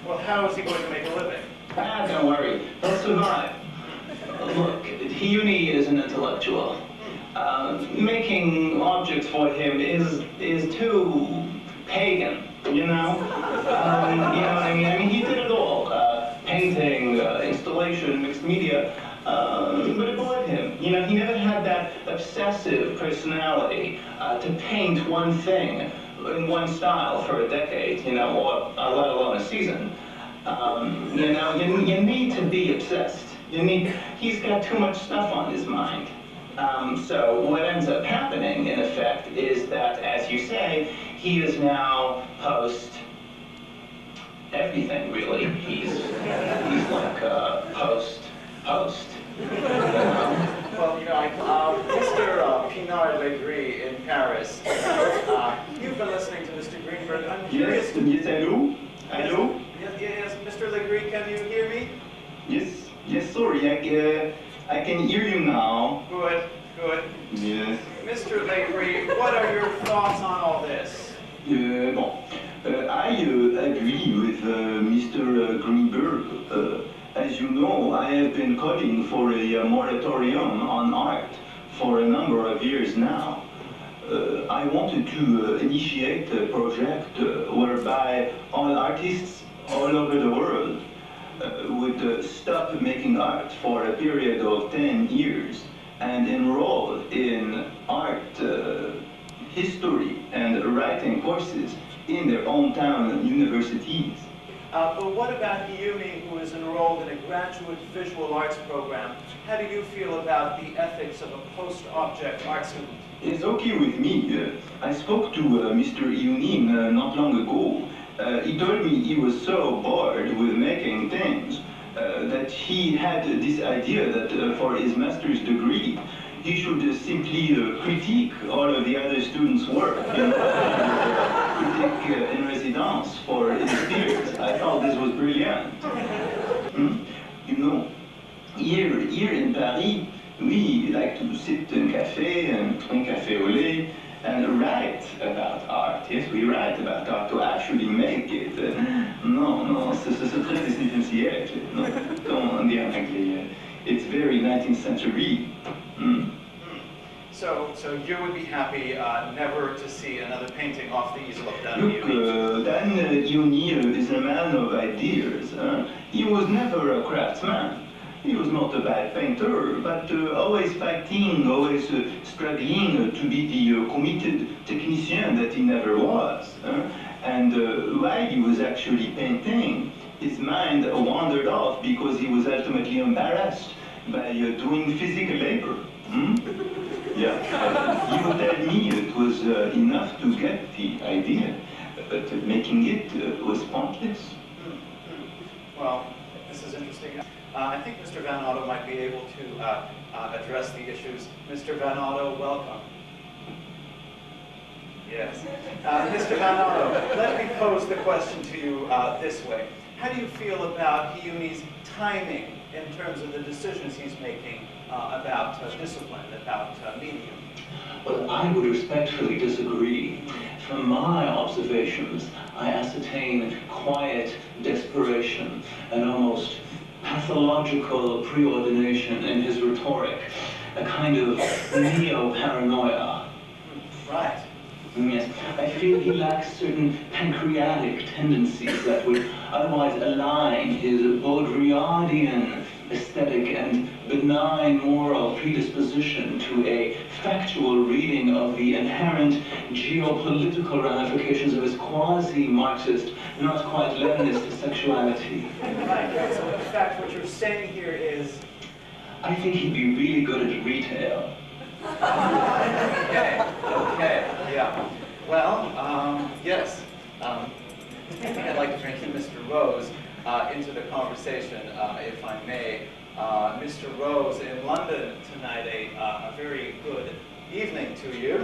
Well, how is he going to make a living? Ah, don't worry. He'll survive. Look, Hiuni is an intellectual. Making objects for him is too pagan, you know? You know what I mean? I mean, he did it all. Painting, installation, mixed media. But it bored him. You know, he never had that obsessive personality to paint one thing in one style for a decade, you know, or let alone a season. You know, you need to be obsessed. He's got too much stuff on his mind. So what ends up happening, in effect, is that, as you say, he is now post everything, really. He's like post. Well, you know, Mr. Pinard Legris in Paris, you've been listening to Mr. Greenberg. I'm curious. Yes, hello? Hello? Yes, Mr. Legris, can you hear me? Yes, sorry, I can hear you now. Good. Yes. Mr. Legris, what are your thoughts on all this? I agree with Mr. Greenberg. As you know, I have been calling for a moratorium on art for a number of years now. I wanted to initiate a project whereby all artists all over the world would stop making art for a period of 10 years and enroll in art history and writing courses in their hometown universities. But what about Hiuni, who is enrolled in a graduate visual arts program? How do you feel about the ethics of a post-object art student? It's okay with me. I spoke to Mr. Hiuni not long ago. He told me he was so bored with making things that he had this idea that for his master's degree, he should simply critique all of the other students' work, you know, critique in residence for his peers. I thought this was brilliant. You know, here in Paris, we like to sit in a cafe and drink café au lait and write about art. Yes, we write about art to actually make it. Non, c'est très 19e siècle. Non, comme on dit en anglais. It's very 19th century. So you would be happy never to see another painting off the easel of Dahn Hiuni? Look, Dahn Hiuni is a man of ideas. He was never a craftsman. He was not a bad painter, but always fighting, always struggling to be the committed technician that he never was. And while he was actually painting, his mind wandered off because he was ultimately embarrassed by doing physical labor. Yeah, he would tell me it was enough to get the idea, but making it was pointless. Well, this is interesting. I think Mr. Van Otto might be able to address the issues. Mr. Van Otto, welcome. Yes. Mr. Van Otto, let me pose the question to you this way. How do you feel about Hiuni's timing in terms of the decisions he's making about discipline, about medium? Well, I would respectfully disagree. From my observations, I ascertain quiet desperation and almost pathological preordination in his rhetoric, a kind of neo-paranoia. Right. Yes, I feel he lacks certain pancreatic tendencies that would otherwise align his Baudrillardian aesthetic and benign moral predisposition to a factual reading of the inherent geopolitical ramifications of his quasi-Marxist, not quite Leninist sexuality. Right, so in fact what you're saying here is... I think he'd be really good at retail. Okay, yeah. Well, yes. I think I'd like to bring in Mr. Rose into the conversation, if I may. Mr. Rose in London tonight, a very good evening to you.